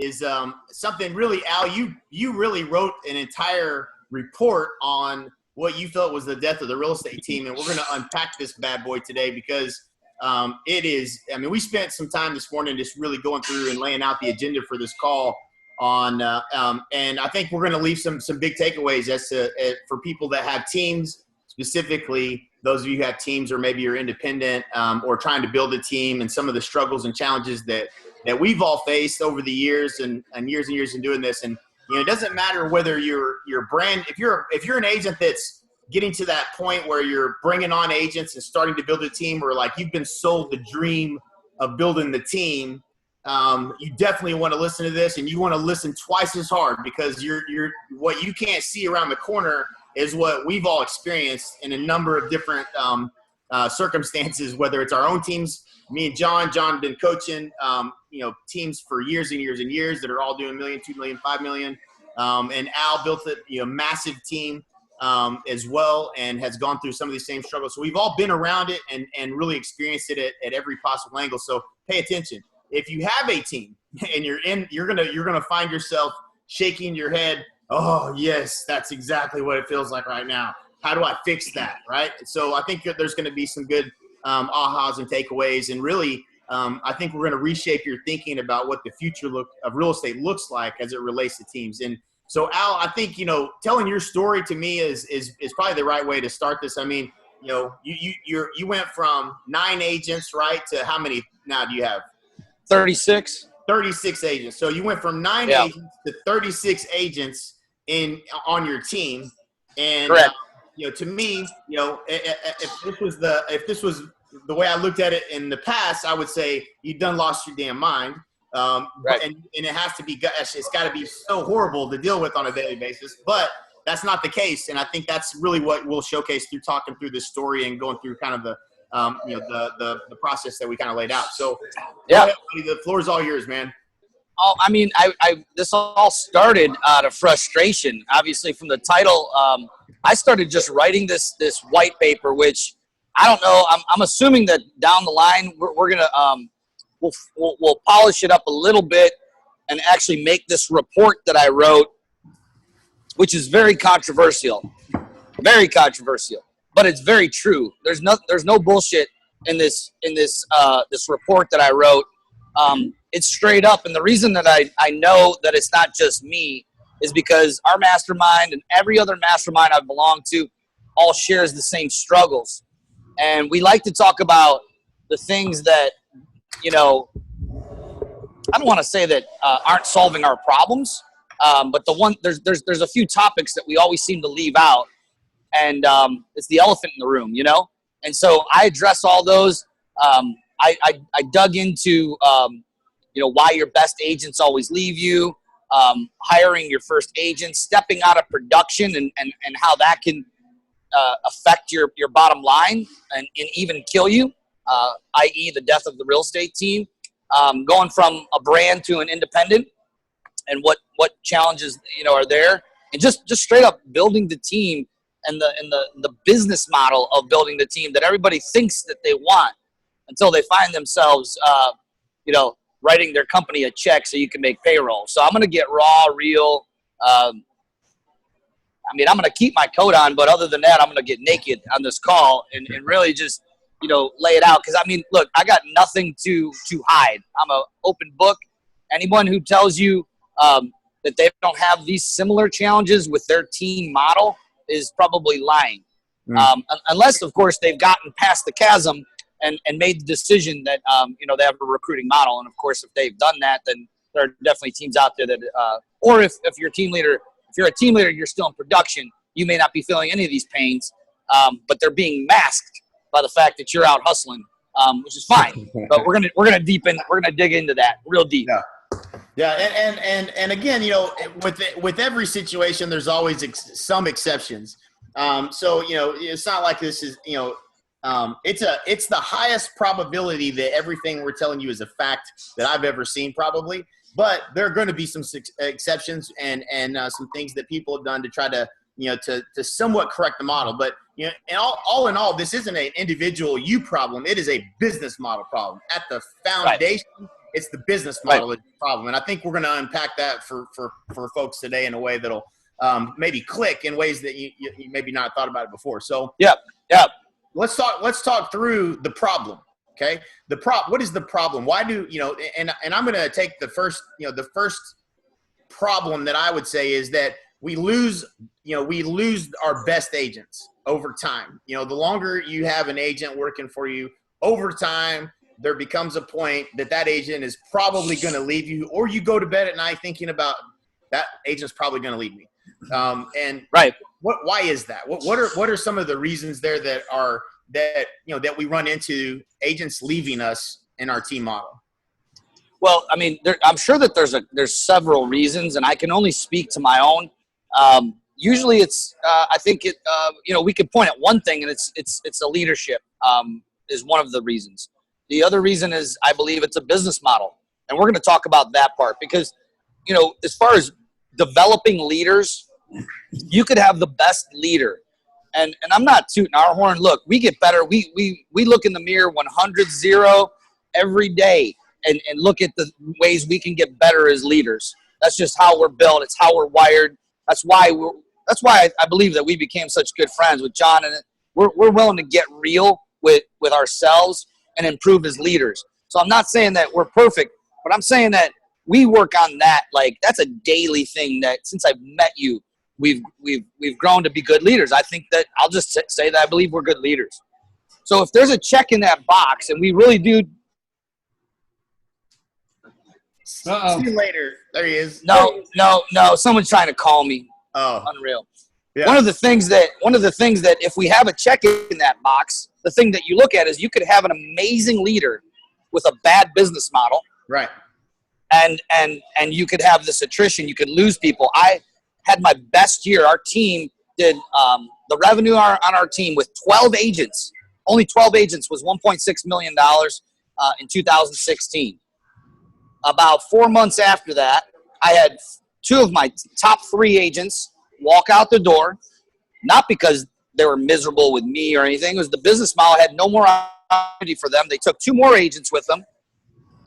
is something really, Al, you really wrote an entire report on what you felt was the death of the real estate team. And we're going to unpack this bad boy today because it is, I mean, we spent some time this morning just really going through and laying out the agenda for this call on, and I think we're going to leave some big takeaways as to, for people that have teams, specifically those of you who have teams or maybe you're independent or trying to build a team, and some of the struggles and challenges that we've all faced over the years and years in doing this. And, you know, it doesn't matter whether you're brand, if you're an agent that's getting to that point where you're bringing on agents and starting to build a team, or like you've been sold the dream of building the team, you definitely want to listen to this, and you want to listen twice as hard, because you're what you can't see around the corner is what we've all experienced in a number of different circumstances, whether it's our own teams. Me and John been coaching, teams for years and years that are all doing $1 million, $2 million, $5 million. And Al built a massive team as well, and has gone through some of these same struggles. So we've all been around it and really experienced it at every possible angle. So pay attention. If you have a team and you're gonna find yourself shaking your head. Oh yes, that's exactly what it feels like right now. How do I fix that? Right. So I think that there's going to be some good ahas and takeaways, and really, I think we're going to reshape your thinking about what the future of real estate looks like as it relates to teams. And so, Al, I think, telling your story to me is probably the right way to start this. I mean, you went from 9 agents, right, to how many now do you have? 36. 36 agents. So you went from 9 agents to 36 agents on your team. And correct. To me, if this was the way I looked at it in the past, I would say you done lost your damn mind. Right. And it has to be, it's got to be so horrible to deal with on a daily basis, but that's not the case. And I think that's really what we'll showcase through talking through this story and going through kind of the process that we kind of laid out. So yeah, the floor is all yours, man. Oh, I mean, this all started out of frustration, obviously, from the title. I started just writing this white paper, which I don't know. I'm assuming that down the line we're gonna we'll polish it up a little bit and actually make this report that I wrote, which is very controversial, but it's very true. There's no bullshit in this report that I wrote. It's straight up, and the reason that I know that it's not just me is because our mastermind and every other mastermind I've belonged to all shares the same struggles. And we like to talk about the things that, I don't want to say that aren't solving our problems, but there's a few topics that we always seem to leave out, and it's the elephant in the room, And so I address all those. I dug into, why your best agents always leave you, hiring your first agent, stepping out of production, and how that can affect your bottom line and even kill you, i.e. the death of the real estate team, going from a brand to an independent, and what challenges are there, and just straight up building the team and the business model of building the team that everybody thinks that they want, until they find themselves writing their company a check so you can make payroll. So I'm going to get raw, real. I'm going to keep my coat on, but other than that, I'm going to get naked on this call and really just, lay it out. Because, look, I got nothing to hide. I'm an open book. Anyone who tells you that they don't have these similar challenges with their team model is probably lying. Unless, of course, they've gotten past the chasm and made the decision that, they have a recruiting model. And, of course, if they've done that, then there are definitely teams out there that or if you're a team leader, you're still in production, you may not be feeling any of these pains, but they're being masked by the fact that you're out hustling, which is fine. But we're gonna dig into that real deep. Yeah, and again, with every situation, there's always some exceptions. So it's not like this is it's the highest probability that everything we're telling you is a fact that I've ever seen, probably. But there are going to be some exceptions and some things that people have done to try to to somewhat correct the model. But and all in all, this isn't an individual you problem. It is a business model problem. At the foundation, It's the business model that's the problem. And I think we're going to unpack that for folks today in a way that'll maybe click in ways that you maybe not thought about it before. So yeah. Let's talk through the problem. Okay. What is the problem? Why do, and I'm going to take the first problem that I would say is that we lose our best agents over time. The longer you have an agent working for you, over time, there becomes a point that agent is probably going to leave you, or you go to bed at night thinking about that agent's probably going to leave me. Why is that? What are some of the reasons there that we run into agents leaving us in our team model? Well, I mean, I'm sure that there's several reasons, and I can only speak to my own. Usually, it's I think we could point at one thing, and it's a leadership is one of the reasons. The other reason is I believe it's a business model, and we're going to talk about that part because as far as developing leaders, you could have the best leader, and I'm not tooting our horn. Look, we get better. We look in the mirror 100-0 every day. And look at the ways we can get better as leaders. That's just how we're built. It's how we're wired. That's why I believe that we became such good friends with John. And we're willing to get real with ourselves and improve as leaders. So I'm not saying that we're perfect, but I'm saying that we work on that. Like that's a daily thing that since I've met you, we've grown to be good leaders. I think that I'll just say that I believe we're good leaders. So if there's a check in that box and we really do. See you later. There he is. No. Someone's trying to call me. Oh, unreal. Yeah. One of the things that if we have a check in that box, the thing that you look at is you could have an amazing leader with a bad business model. Right. And you could have this attrition. You could lose people. I had my best year. Our team did the revenue on our team with 12 agents. Only 12 agents was $1.6 million in 2016. About 4 months after that, I had two of my top 3 agents walk out the door, not because they were miserable with me or anything. It was the business model had no more opportunity for them. They took 2 more agents with them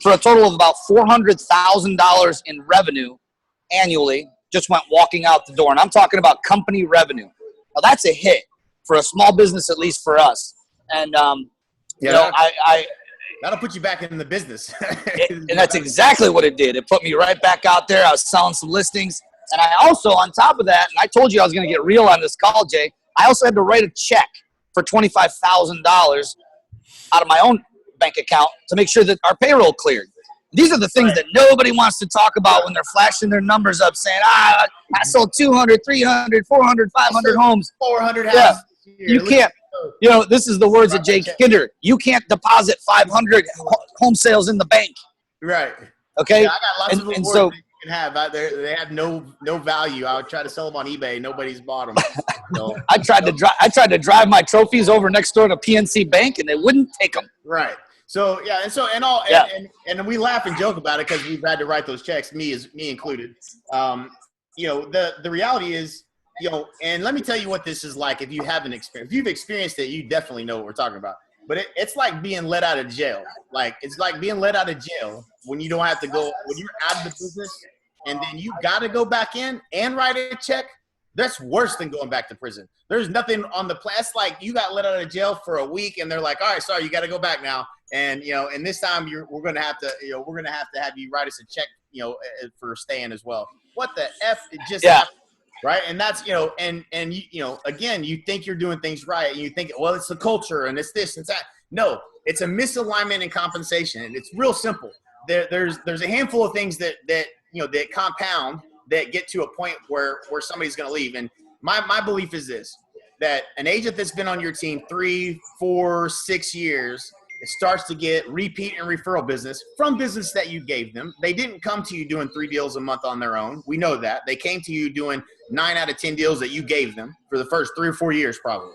for a total of about $400,000 in revenue annually, just went walking out the door. And I'm talking about company revenue. Now, that's a hit for a small business, at least for us. And, that'll put you back in the business. And that's exactly what it did. It put me right back out there. I was selling some listings. And I also, on top of that, and I told you I was going to get real on this call, Jay, I also had to write a check for $25,000 out of my own bank account to make sure that our payroll cleared. These are the things that nobody wants to talk about when they're flashing their numbers up saying, I sold 200, 300, 400, 500 homes. 400 houses. You can't. This is the words of Jay Kinder. You can't deposit 500 home sales in the bank. Right. Okay. Yeah, I got lots of awards that you can have out there. They have no value. I would try to sell them on eBay. Nobody's bought them. So, I tried to drive my trophies over next door to PNC Bank, and they wouldn't take them. Right. So and we laugh and joke about it because we've had to write those checks, me included. The reality is. And let me tell you what this is like if you haven't experienced. If you've experienced it, you definitely know what we're talking about. But it's like being let out of jail. It's like being let out of jail when you don't have to go, when you're out of the business and then you got to go back in and write a check. That's worse than going back to prison. There's nothing on the plan. It's like you got let out of jail for a week and they're like, all right, sorry, you got to go back now. And, and this time we're going to have to have you write us a check, for staying as well. What the F? It just happened. Right. And that's, again, you think you're doing things right. And you think, well, it's the culture and it's this and that. No, it's a misalignment in compensation. And it's real simple. There's a handful of things that compound that get to a point where somebody's going to leave. And my belief is this, that an agent that's been on your team 3, 4, 6 years, it starts to get repeat and referral business from business that you gave them. They didn't come to you doing 3 deals a month on their own. We know that. They came to you doing 9 out of 10 deals that you gave them for the first 3 or 4 years, probably.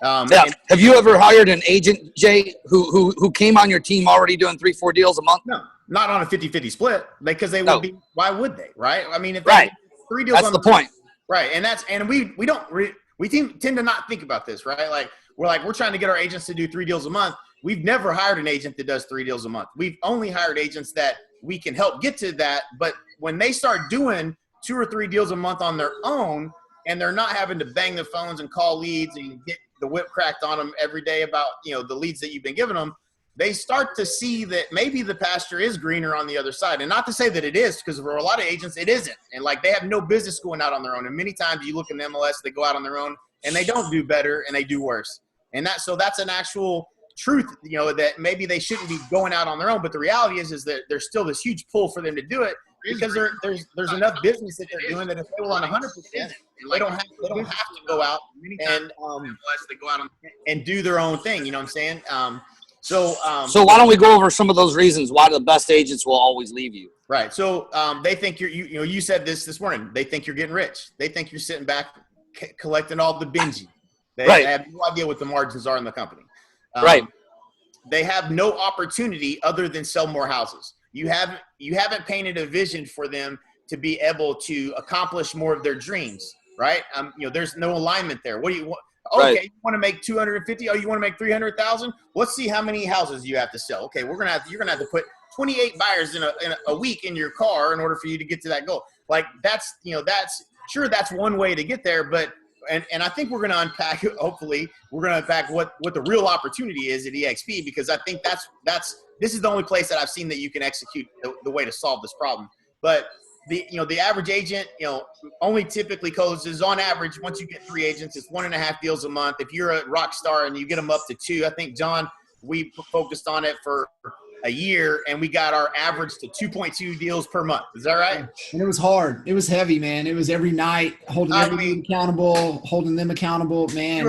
Have you ever hired an agent, Jay, who came on your team already doing 3-4 deals a month? No, not on a 50-50 split because they would be. Why would they? Right? I mean, if they right, 3 deals. That's on the point. Right, and we tend to not think about this, right? Like we're trying to get our agents to do 3 deals a month. we've never hired an agent that does 3 deals a month. We've only hired agents that we can help get to that. But when they start doing 2 or 3 deals a month on their own, and they're not having to bang the phones and call leads and get the whip cracked on them every day about, the leads that you've been giving them, they start to see that maybe the pasture is greener on the other side. And not to say that it is, because for a lot of agents, it isn't. And like, they have no business going out on their own. And many times you look in the MLS, they go out on their own and they don't do better and they do worse. And that's an actual truth, that maybe they shouldn't be going out on their own. But the reality is that there's still this huge pull for them to do it, because there's enough business that they're doing that if they will on 100%, they don't have to go out and do their own thing. You know what I'm saying? So why don't we go over some of those reasons why the best agents will always leave you? Right. So they think you said this morning. They think you're getting rich. They think you're sitting back collecting all the Benji. They have no idea what the margins are in the company. Right. They have no opportunity other than sell more houses. You haven't painted a vision for them to be able to accomplish more of their dreams, right? There's no alignment there. What do you want? Okay, right. You want to make 250? Oh, you want to make 300,000? Let's see how many houses you have to sell. Okay, you're gonna have to put 28 buyers in a week in your car in order for you to get to that goal. Like that's one way to get there, but and I think we're going to unpack. Hopefully, we're going to unpack what the real opportunity is at EXP, because I think this is the only place that I've seen that you can execute the way to solve this problem. But the average agent, only typically closes on average. Once you get 3 agents, it's 1.5 deals a month. If you're a rock star and you get them up to 2, I think, John, we focused on it for a year and we got our average to 2.2 deals per month. Is that right? And it was hard. It was heavy, man. It was every night holding them accountable, man.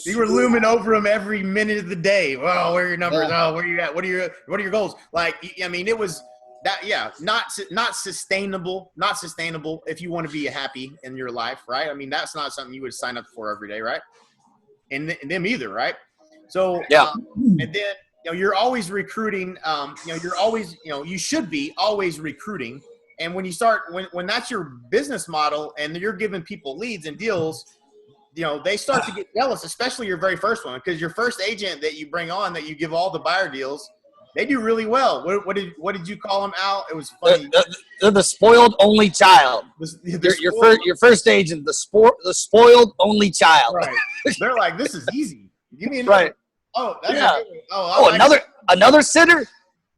You were looming over them every minute of the day. Oh, where are your numbers? Yeah. Oh, where are you at? What are your goals? Like, I mean, it was that, not sustainable if you want to be happy in your life, right? I mean, that's not something you would sign up for every day, right? And them either, right? So, and then, you're always recruiting. You should be always recruiting. And when you start, when that's your business model and you're giving people leads and deals, they start to get jealous, especially your very first one, because your first agent that you bring on, that you give all the buyer deals, they do really well. What did you call them, Al? It was funny. They're the spoiled only child. Your first agent, the spoiled only child. Right. They're like, this is easy. Give me right. Oh, that's another sitter.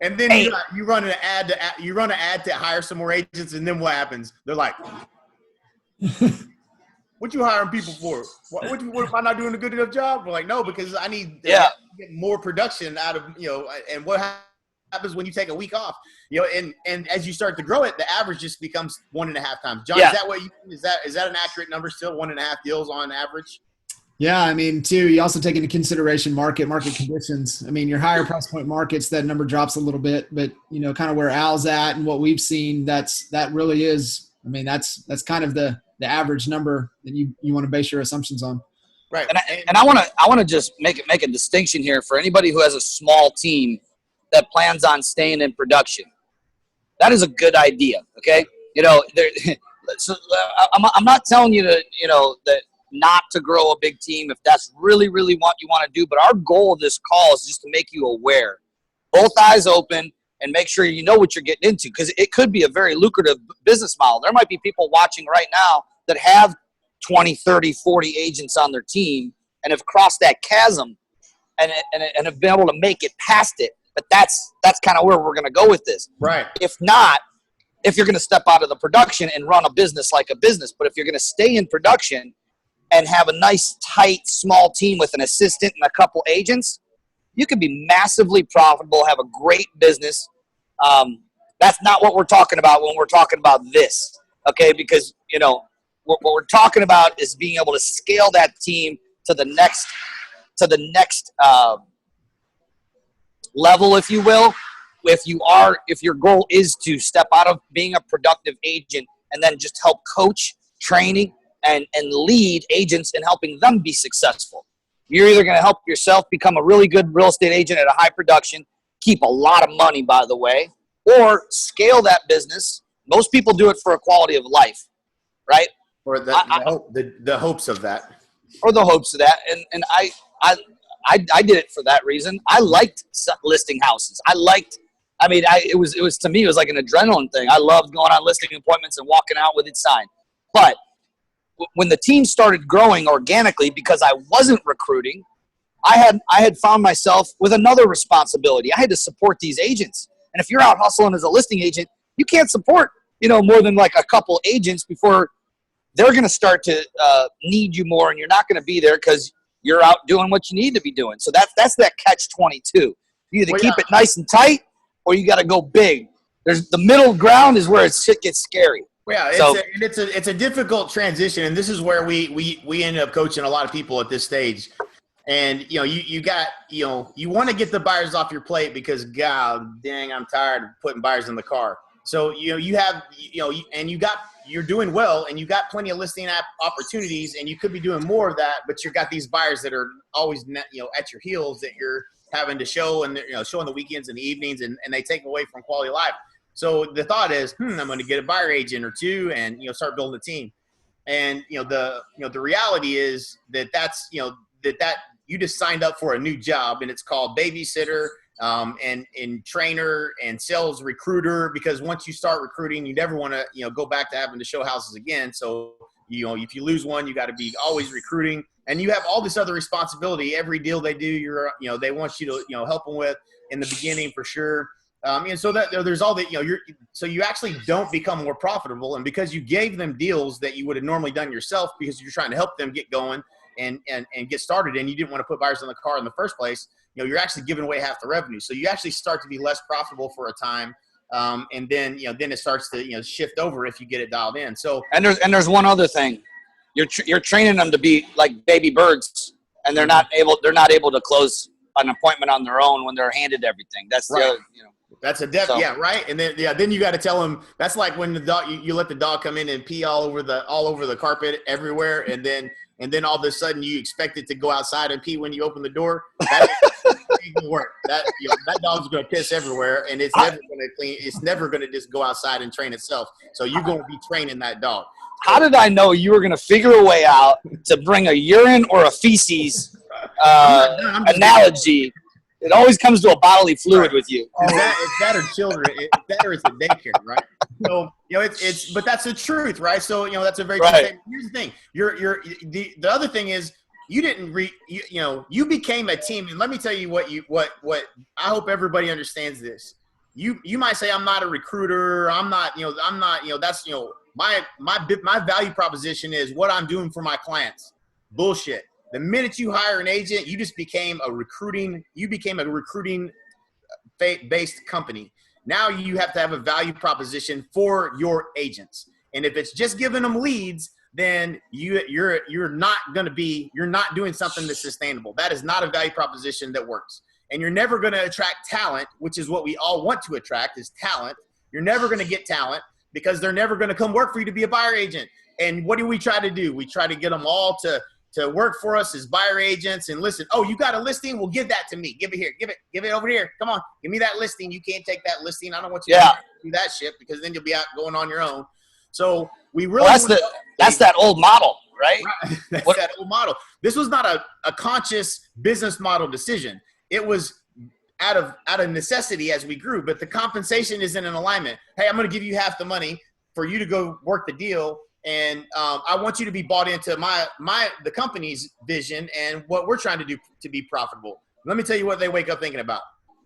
And then you run an ad to hire some more agents, and then what happens? They're like, "What you hiring people for? What am I not doing a good enough job?" We're like, "No, because I need to get more production out of And what happens when you take a week off? And as you start to grow it, the average just becomes 1.5 times. John, is that what is that an accurate number still? 1.5 deals on average? Yeah, I mean, too, you also take into consideration market conditions. I mean, your higher price point markets, that number drops a little bit, but kind of where Al's at and what we've seen, that really is. I mean, that's kind of the average number that you want to base your assumptions on. Right. And I want to just make a distinction here for anybody who has a small team that plans on staying in production. That is a good idea. Okay, so I'm not telling you to that. Not to grow a big team if that's really what you want to do. But our goal of this call is just to make you aware, both eyes open, and make sure you know what you're getting into, because it could be a very lucrative business model. There might be people watching right now that have 20, 30, 40 agents on their team and have crossed that chasm and have been able to make it past it. But that's kind of where we're going to go with this. Right. If not, if you're going to step out of the production and run a business like a business, but if you're going to stay in production and have a nice, tight, small team with an assistant and a couple agents, you can be massively profitable, have a great business. That's not what we're talking about when we're talking about this, okay? Because, what we're talking about is being able to scale that team to the next level, if you will. If your goal is to step out of being a productive agent and then just help coach, training, and lead agents in helping them be successful. You're either going to help yourself become a really good real estate agent at a high production, keep a lot of money, by the way, or scale that business. Most people do it for a quality of life, right? Or the hopes of that. Or the hopes of that. And I did it for that reason. I liked listing houses. It was to me, it was like an adrenaline thing. I loved going on listing appointments and walking out with it signed. But when the team started growing organically, because I wasn't recruiting, I had found myself with another responsibility. I had to support these agents. And if you're out hustling as a listing agent, you can't support, more than like a couple agents before they're going to start to need you more, and you're not going to be there because you're out doing what you need to be doing. So that's that catch-22. You either keep it nice and tight, or you got to go big. There's the middle ground is where shit gets scary. Yeah, it's a difficult transition, and this is where we end up coaching a lot of people at this stage. And you want to get the buyers off your plate because god dang, I'm tired of putting buyers in the car. So you're doing well, and you got plenty of listing opportunities, and you could be doing more of that, but you got these buyers that are always at your heels that you're having to show, and show on the weekends and the evenings, and they take away from quality of life. So the thought is, I'm going to get a buyer agent or two, and start building a team. And the reality is that's that you just signed up for a new job, and it's called babysitter. And trainer and sales recruiter, because once you start recruiting, you never want to, go back to having to show houses again. So, if you lose one, you got to be always recruiting, and you have all this other responsibility. Every deal they do, they want you to, help them with in the beginning for sure. And so that there's all that, so you actually don't become more profitable. And because you gave them deals that you would have normally done yourself because you're trying to help them get going and get started, and you didn't want to put buyers in the car in the first place, you're actually giving away half the revenue. So you actually start to be less profitable for a time. And then it starts to, shift over if you get it dialed in. So, and there's one other thing. You're training them to be like baby birds, and they're not able to close an appointment on their own when they're handed everything. That's right. The other, That's a yeah, right. And then you got to tell them, that's like when the dog, you let the dog come in and pee all over the carpet everywhere. And then all of a sudden you expect it to go outside and pee when you open the door. That ain't gonna work. That dog's going to piss everywhere, and it's never going to clean. It's never going to just go outside and train itself. So you're going to be training that dog. How did I know you were going to figure a way out to bring a urine or a feces analogy? It always comes to a bodily fluid with you. It's that or children. That or it's a daycare, right? So but that's the truth, right? So that's a very true thing. Here's the thing: the other thing is you didn't you became a team, and let me tell you what I hope everybody understands this. You might say I'm not a recruiter. I'm not that's my value proposition is what I'm doing for my clients. Bullshit. The minute you hire an agent, you became a recruiting based company. Now you have to have a value proposition for your agents. And if it's just giving them leads, then you're not doing something that's sustainable. That is not a value proposition that works. And you're never going to attract talent, which is what we all want to attract, is talent. You're never going to get talent because they're never going to come work for you to be a buyer agent. And what do we try to do? We try to get them all to work for us as buyer agents and listen. Oh, you got a listing? Well, give that to me. Give it here. Give it over here. Come on. Give me that listing. You can't take that listing. I don't want you to do that shit because then you'll be out going on your own. So we really that's that old model, right? That's that old model. This was not a conscious business model decision. It was out of necessity as we grew, but the compensation isn't in alignment. Hey, I'm going to give you half the money for you to go work the deal. And I want you to be bought into the company's vision and what we're trying to do to be profitable. Let me tell you what they wake up thinking about.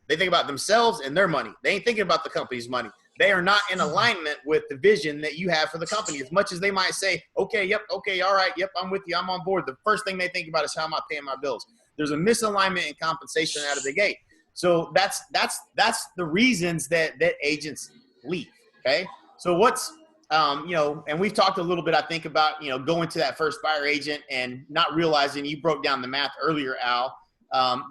They think about themselves and their money. They ain't thinking about the company's money. They are not in alignment with the vision that you have for the company. As much as they might say, okay, yep, okay, all right, yep, I'm with you, I'm on board. The first thing they think about is how am I paying my bills? There's a misalignment in compensation out of the gate. So that's the reasons that agents leave. Okay, so what's and we've talked a little bit, I think, about, going to that first buyer agent and not realizing, you broke down the math earlier, Al,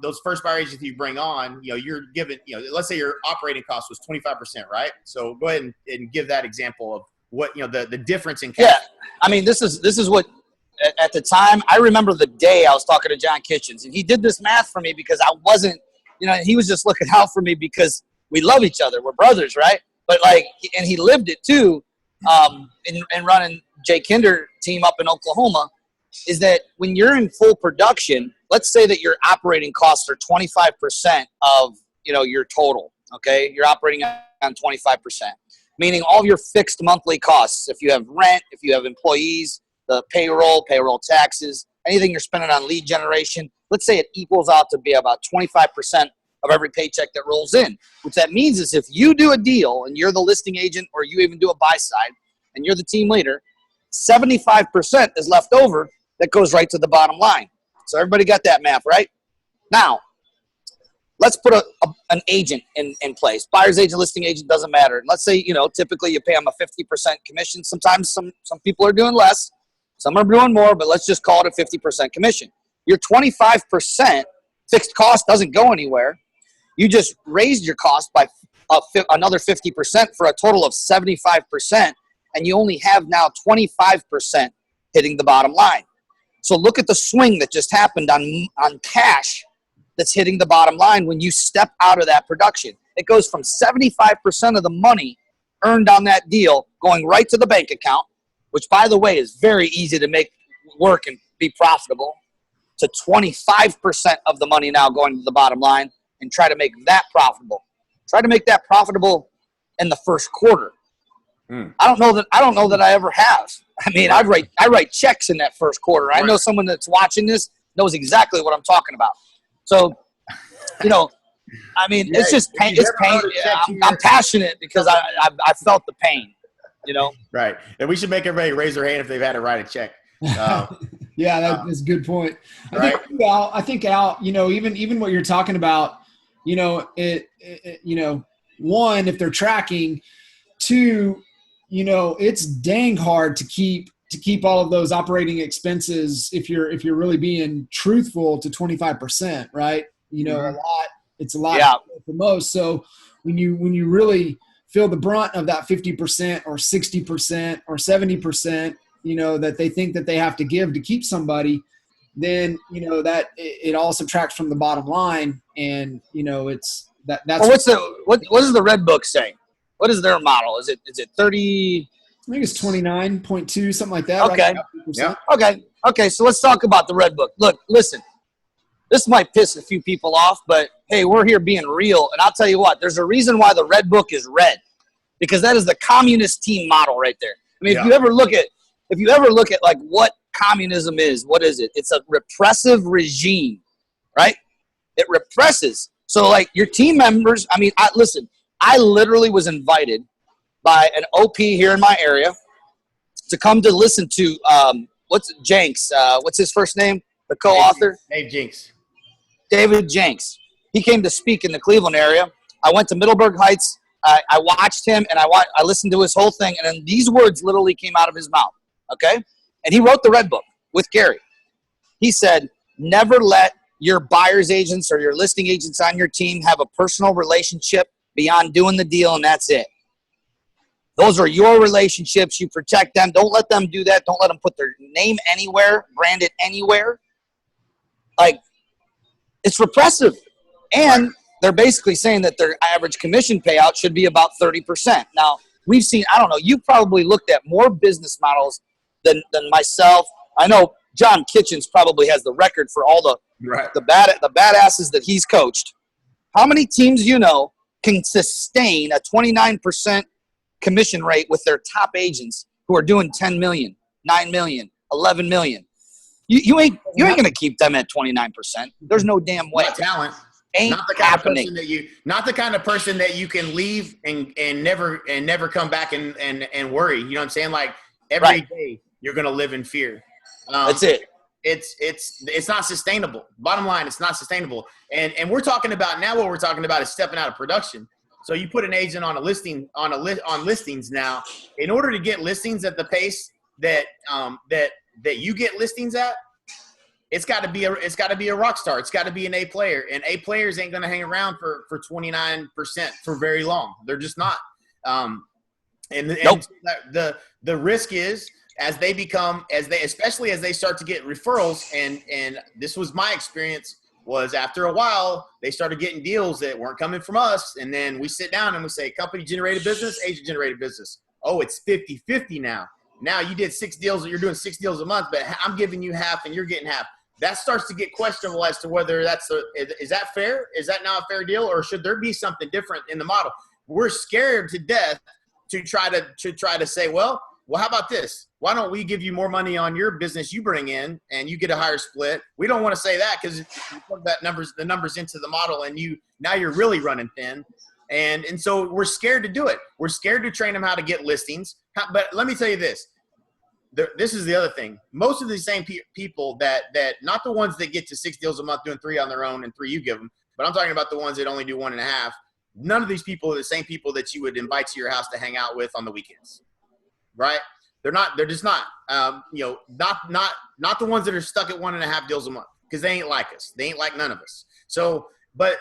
those first buyer agents you bring on, you're given, let's say your operating cost was 25%, right? So go ahead and give that example of what, the difference in cash. Yeah. I mean, this is what, at the time, I remember the day I was talking to John Kitchens, and he did this math for me because I wasn't, he was just looking out for me because we love each other. We're brothers, right? But and he lived it too. And running Jay Kinder team up in Oklahoma. is that when you're in full production, let's say that your operating costs are 25% of, your total, okay? You're operating on 25%, meaning all your fixed monthly costs. If you have rent, if you have employees, the payroll taxes, anything you're spending on lead generation, let's say it equals out to be about 25% of every paycheck that rolls in. What that means is if you do a deal and you're the listing agent, or you even do a buy side and you're the team leader, 75% is left over that goes right to the bottom line. So everybody got that math, right? Now, let's put an agent in place. Buyer's agent, listing agent, doesn't matter. And let's say, typically you pay them a 50% commission. Sometimes some people are doing less. Some are doing more, but let's just call it a 50% commission. Your 25% fixed cost doesn't go anywhere. You just raised your cost by another 50% for a total of 75%, and you only have now 25% hitting the bottom line. So look at the swing that just happened on cash that's hitting the bottom line when you step out of that production. It goes from 75% of the money earned on that deal going right to the bank account, which, by the way, is very easy to make work and be profitable, to 25% of the money now going to the bottom line, and try to make that profitable. Try to make that profitable in the first quarter. I don't know that I ever have. I mean, I write checks in that first quarter. I know someone that's watching this knows exactly what I'm talking about. So, I mean, it's just pain. It's pain. I'm passionate because I felt the pain. Right. And we should make everybody raise their hand if they've had to write a check. Yeah, that's a good point. I think Al, even what you're talking about, one, if they're tracking, two, it's dang hard to keep all of those operating expenses if you're really being truthful to 25%, right? It's a lot for most. So when you really feel the brunt of that 50% or 60% or 70%, that they think that they have to give to keep somebody, then that it all subtracts from the bottom line, and it's that's. Well, what does the Red Book say? What is their model? Is it 30? I think it's 29.2, something like that. Okay. Right? Yeah. Okay. So let's talk about the Red Book. Look, listen. This might piss a few people off, but hey, we're here being real, and I'll tell you what. There's a reason why the Red Book is red, because that is the communist team model right there. I mean, if you ever look at like what communism is, what is it? It's a repressive regime, right? It represses. So like your team members, I mean, I literally was invited by an OP here in my area to come to listen to Jenks. What's his first name? The co-author? David Jenks. He came to speak in the Cleveland area. I went to Middleburg Heights. I watched him, and I listened to his whole thing, and then these words literally came out of his mouth, okay? And he wrote the Red Book with Gary. He said, never let your buyer's agents or your listing agents on your team have a personal relationship beyond doing the deal, and that's it. Those are your relationships. You protect them. Don't let them do that. Don't let them put their name anywhere, brand it anywhere. Like, it's repressive. And they're basically saying that their average commission payout should be about 30%. Now, we've seen, I don't know, you've probably looked at more business models than myself. I know John Kitchens probably has the record for all the badasses that he's coached. How many teams can sustain a 29% commission rate with their top agents who are doing 10 million, 9 million, 11 million? You ain't going to keep them at 29%. There's no damn way. Not talent. Ain't not the kind happening. Of person not the kind of person that you can leave and never come back and worry. You know what I'm saying? Like every day you're going to live in fear. That's it. It's not sustainable. Bottom line, it's not sustainable. And we're talking about now. What we're talking about is stepping out of production. So you put an agent on a listing on listings now. In order to get listings at the pace that you get listings at, it's got to be a rock star. It's got to be an A player. And A players ain't going to hang around for 29% for very long. They're just not. And the risk is especially as they start to get referrals, and this was my experience, was after a while they started getting deals that weren't coming from us, and then we sit down and we say company generated business, agent generated business. Oh, it's 50-50 now. now you did 6 deals, you're doing 6 deals a month, but I'm giving you half and you're getting half. That starts to get questionable as to whether is that fair? Is that now a fair deal, or should there be something different in the model? We're scared to death to try to say, well, how about this? Why don't we give you more money on your business you bring in and you get a higher split? We don't want to say that because you put the numbers into the model and now you're really running thin. And so we're scared to do it. We're scared to train them how to get listings. But let me tell you this. This is the other thing. Most of the same people that not the ones that get to 6 deals a month doing 3 on their own and 3 you give them, but I'm talking about the ones that only do 1.5. None of these people are the same people that you would invite to your house to hang out with on the weekends, right? They're just not. Not the ones that are stuck at 1.5 deals a month because they ain't like us. They ain't like none of us. So, but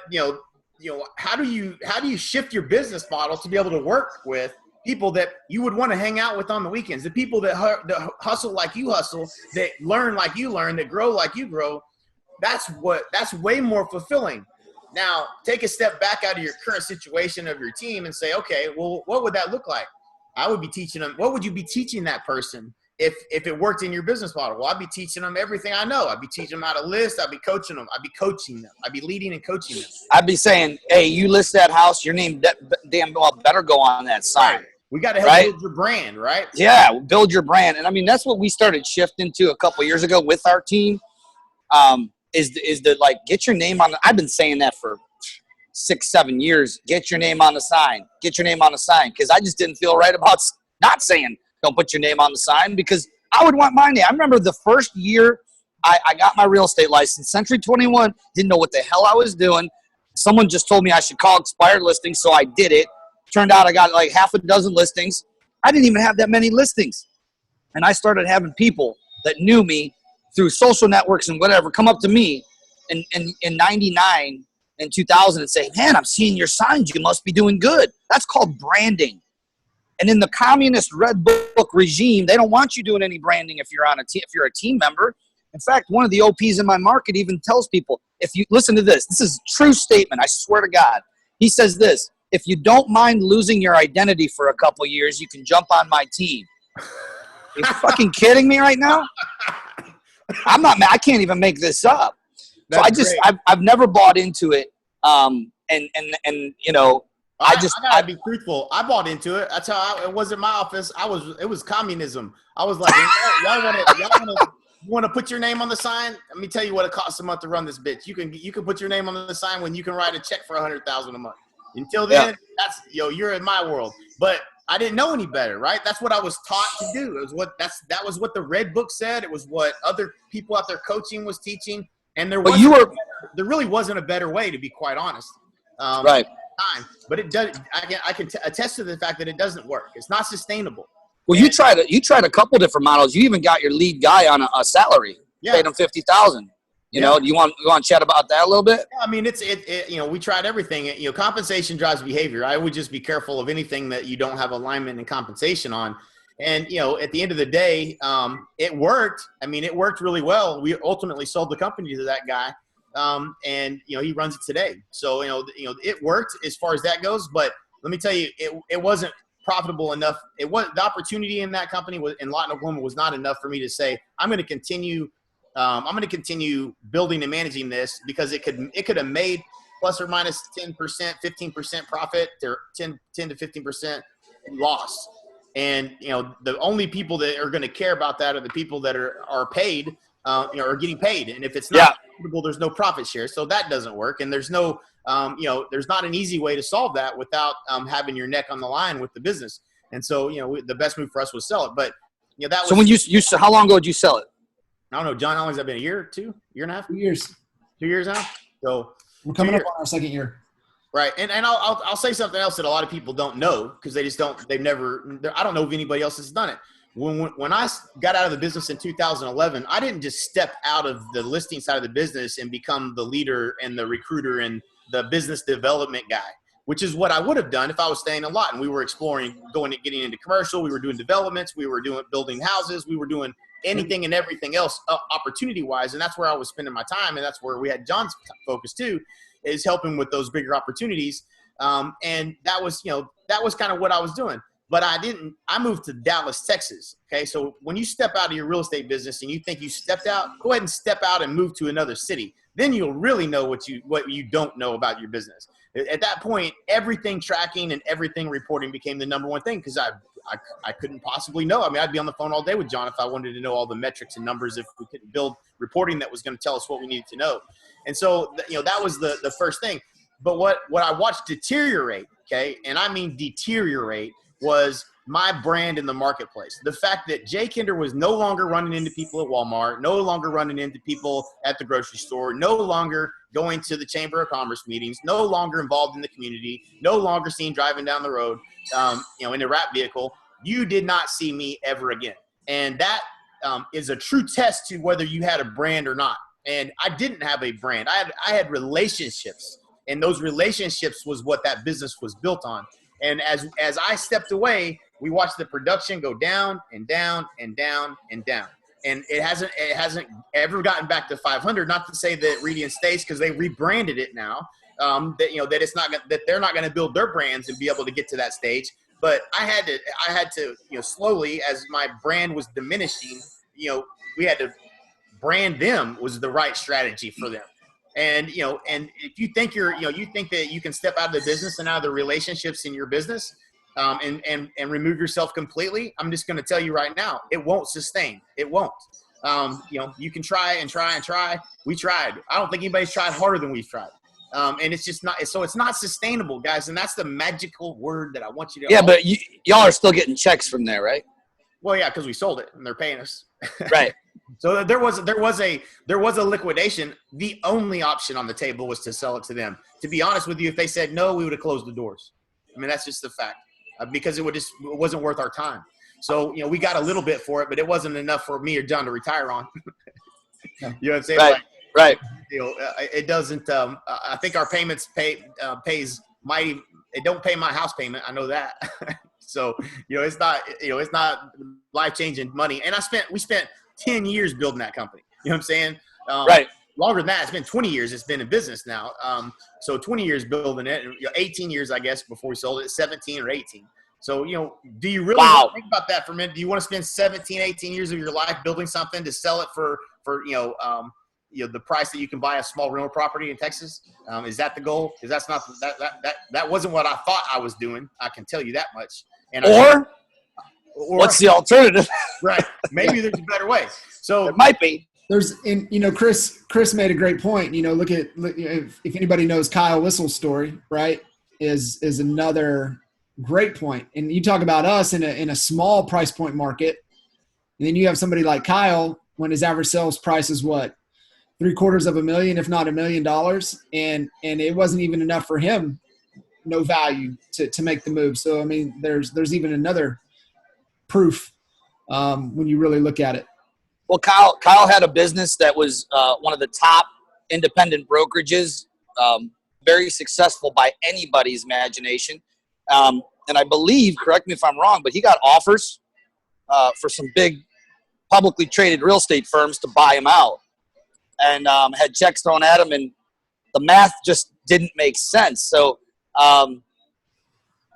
how do you shift your business model to be able to work with people that you would want to hang out with on the weekends, the people that hustle like you hustle, that learn like you learn, that grow like you grow? That's way more fulfilling. Now, take a step back out of your current situation of your team and say, okay, well, what would that look like? I would be teaching them. What would you be teaching that person if it worked in your business model? Well, I'd be teaching them everything I know. I'd be teaching them how to list. I'd be coaching them. I'd be coaching them. I'd be leading and coaching them. I'd be saying, hey, you list that house, your name damn well better go on that sign. Right. We got to help build your brand, right? Yeah, build your brand. And I mean, that's what we started shifting to a couple of years ago with our team. Is to like get your name on. I've been saying that for 6-7 years. Get your name on the sign. Get your name on the sign, because I just didn't feel right about not saying don't put your name on the sign, because I would want my name. I remember the first year I got my real estate license, Century 21, didn't know what the hell I was doing. Someone just told me I should call expired listings, so I did it. Turned out I got like half a dozen listings. I didn't even have that many listings. And I started having people that knew me through social networks and whatever come up to me in 99 and 2000 and say, man, I'm seeing your signs. You must be doing good. That's called branding. And in the communist red book regime, they don't want you doing any branding if you're if you're a team member. In fact, one of the OPs in my market even tells people, if you listen to this is a true statement. I swear to God. He says this: if you don't mind losing your identity for a couple years, you can jump on my team. Are you fucking kidding me right now? I'm not. I can't even make this up. That's so I've never bought into it. I gotta be truthful. I bought into it. That's how it was in my office. It was communism. I was like, y'all want to put your name on the sign? Let me tell you what it costs a month to run this bitch. You can put your name on the sign when you can write a check for $100,000 a month. Until then, you're in my world. But I didn't know any better, right? That's what I was taught to do. That was what the red book said. It was what other people out there coaching was teaching. And there really wasn't a better way, to be quite honest. Right. But it does. I can attest to the fact that it doesn't work. It's not sustainable. Well, you tried a couple different models. You even got your lead guy on a salary. Yeah. Paid him $50,000. You know, do you want to chat about that a little bit? Yeah, I mean, we tried everything. Compensation drives behavior. I would just be careful of anything that you don't have alignment and compensation on. And, at the end of the day, it worked. I mean, it worked really well. We ultimately sold the company to that guy. And he runs it today. So, it worked as far as that goes, but let me tell you, it wasn't profitable enough. The opportunity in that company in Lawton, Oklahoma was not enough for me to say, I'm going to continue building and managing this, because it could have made plus or minus 10%, 15% profit, or 10 to 15% loss. And, the only people that are going to care about that are the people that are paid, are getting paid. And if it's not profitable, there's no profit share. So that doesn't work. And there's no, there's not an easy way to solve that without having your neck on the line with the business. And so, the best move for us was sell it. But, that was. So when how long ago did you sell it? I don't know, John, how long has that been? A year, 2, year and a half? 2 years. 2 years now? So we're coming up on our second year. Right. And I'll say something else that a lot of people don't know, because I don't know if anybody else has done it. When I got out of the business in 2011, I didn't just step out of the listing side of the business and become the leader and the recruiter and the business development guy, which is what I would have done if I was staying a lot. And we were exploring, getting into commercial. We were doing developments. We were building houses. We were doing anything and everything else opportunity wise. And that's where I was spending my time. And that's where we had John's focus too, is helping with those bigger opportunities. And that was kind of what I was doing. but I moved to Dallas, Texas. Okay. So when you step out of your real estate business and you think you stepped out, go ahead and step out and move to another city. Then you'll really know what you don't know about your business. At that point, everything tracking and everything reporting became the number one thing, because I couldn't possibly know. I mean, I'd be on the phone all day with John if I wanted to know all the metrics and numbers, if we couldn't build reporting that was going to tell us what we needed to know. And so, that was the first thing. But what I watched deteriorate, okay, and I mean deteriorate, was my brand in the marketplace. The fact that Jay Kinder was no longer running into people at Walmart, no longer running into people at the grocery store, no longer going to the Chamber of Commerce meetings, no longer involved in the community, no longer seen driving down the road, in a wrap vehicle. You did not see me ever again. And that is a true test to whether you had a brand or not. And I didn't have a brand. I had relationships, and those relationships was what that business was built on. And as I stepped away, we watched the production go down and down and down and down. And it hasn't ever gotten back to 500. Not to say that Reedy and Stace, because they rebranded it now, that they're not going to build their brands and be able to get to that stage. But I had to slowly, as my brand was diminishing, we had to brand them was the right strategy for them. And, and if you think you think that you can step out of the business and out of the relationships in your business, and remove yourself completely, I'm just going to tell you right now, it won't sustain. It won't. You can try and try and try. We tried. I don't think anybody's tried harder than we've tried. And it's just not, so it's not sustainable, guys. And that's the magical word that I want you to. Yeah, but y'all are still getting checks from there, right? Well, yeah, because we sold it and they're paying us. Right. So there was a liquidation. The only option on the table was to sell it to them. To be honest with you, if they said no, we would have closed the doors. I mean, that's just the fact, because it wasn't worth our time. So, we got a little bit for it, but it wasn't enough for me or John to retire on. You know what I'm saying? Right. Right. It doesn't. I think our payments pays mighty. It don't pay my house payment. I know that. So it's not life changing money. And we spent 10 years building that company. You know what I'm saying? Right. Longer than that. It's been 20 years. It's been in business now. So 20 years building it, and 18 years, I guess, before we sold it. 17 or 18. So, do you really think about that for a minute? Do you want to spend 17, 18 years of your life building something to sell it for the price that you can buy a small rental property in Texas? Is that the goal? Because that's not that wasn't what I thought I was doing. I can tell you that much. And or what's the alternative? Right. Maybe there's a better way. So it might be. Chris made a great point. Look if anybody knows Kyle Whistle's story, right, is another great point. And you talk about us in a small price point market, and then you have somebody like Kyle when his average sales price is what, $750,000, if not $1 million, and it wasn't even enough for him, no value to make the move. So I mean, there's even another proof when you really look at it. Well, Kyle had a business that was one of the top independent brokerages, very successful by anybody's imagination. And I believe, correct me if I'm wrong, but he got offers for some big publicly traded real estate firms to buy him out, and had checks thrown at him, and the math just didn't make sense. So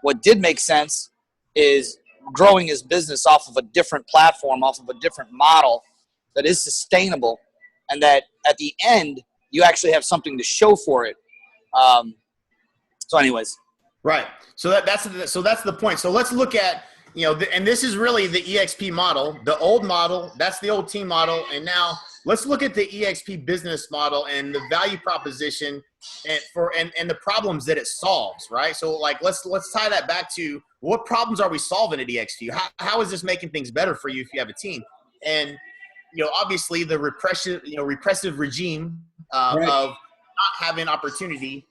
what did make sense is growing his business off of a different platform, off of a different model that is sustainable, and that at the end you actually have something to show for it. So anyways. Right. So that's the point. So let's look at, and this is really the EXP model, the old model, that's the old team model. And now let's look at the EXP business model and the value proposition and the problems that it solves, right? So like, let's tie that back to what problems are we solving at EXP? How is this making things better for you if you have a team? And, obviously the repressive regime right. Of not having opportunity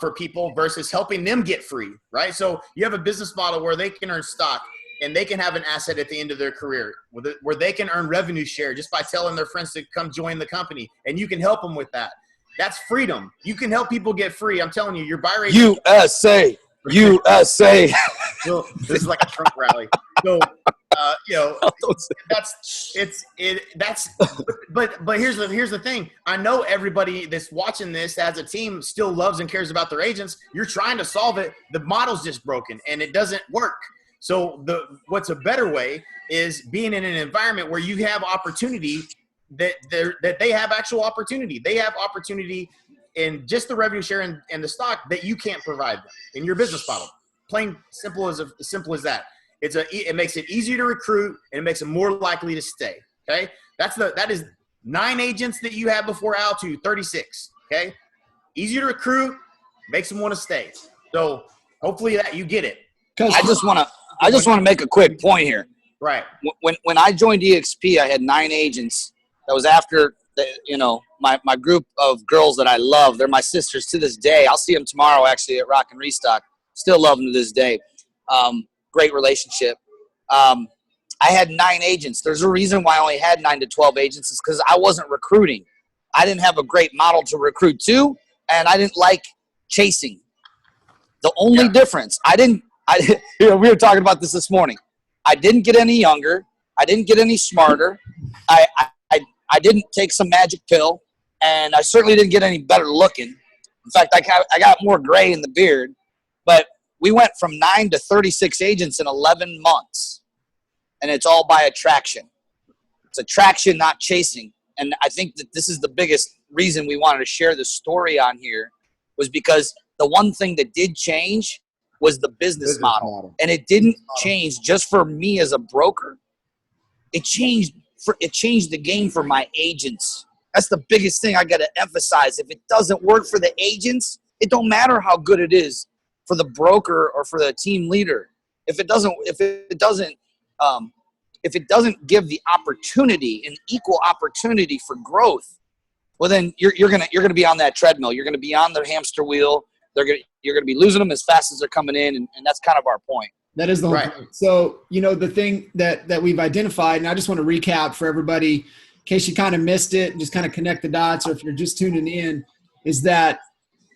for people versus helping them get free, right? So you have a business model where they can earn stock and they can have an asset at the end of their career where they can earn revenue share just by telling their friends to come join the company, and you can help them with that. That's freedom. You can help people get free. I'm telling you, your buy rate. USA. So this is like a Trump rally. So, but here's the thing. I know everybody that's watching this as a team still loves and cares about their agents. You're trying to solve it. The model's just broken and it doesn't work. So what's a better way is being in an environment where you have opportunity that they have actual opportunity. They have opportunity in just the revenue share and the stock that you can't provide them in your business model. Plain simple as that. It makes it easier to recruit and it makes them more likely to stay. Okay, that is 9 agents that you had before Al to 36. Okay, easier to recruit, makes them want to stay. So hopefully that you get it. I just want to make a quick point here. Right. When I joined EXP, I had 9 agents. That was after my group of girls that I love. They're my sisters to this day. I'll see them tomorrow actually at Rock and Restock. Still love them to this day. Great relationship. I had 9 agents. There's a reason why I only had 9 to 12 agents is because I wasn't recruiting. I didn't have a great model to recruit to, and I didn't like chasing. The only difference, we were talking about this morning. I didn't get any younger. I didn't get any smarter. I didn't take some magic pill, and I certainly didn't get any better looking. In fact, I got more gray in the beard. But we went from 9 to 36 agents in 11 months, and it's all by attraction. It's attraction, not chasing. And I think that this is the biggest reason we wanted to share this story on here was because the one thing that did change was the business model. And it didn't change just for me as a broker. It changed the game for my agents. That's the biggest thing I got to emphasize. If it doesn't work for the agents, it don't matter how good it is for the broker or for the team leader. If it doesn't give the opportunity, an equal opportunity for growth, well then you're gonna be on that treadmill. You're gonna be on the hamster wheel. You're gonna be losing them as fast as they're coming in, and that's kind of our point. That is the whole point. So, the thing that we've identified, and I just want to recap for everybody in case you kind of missed it and just kind of connect the dots, or if you're just tuning in, is that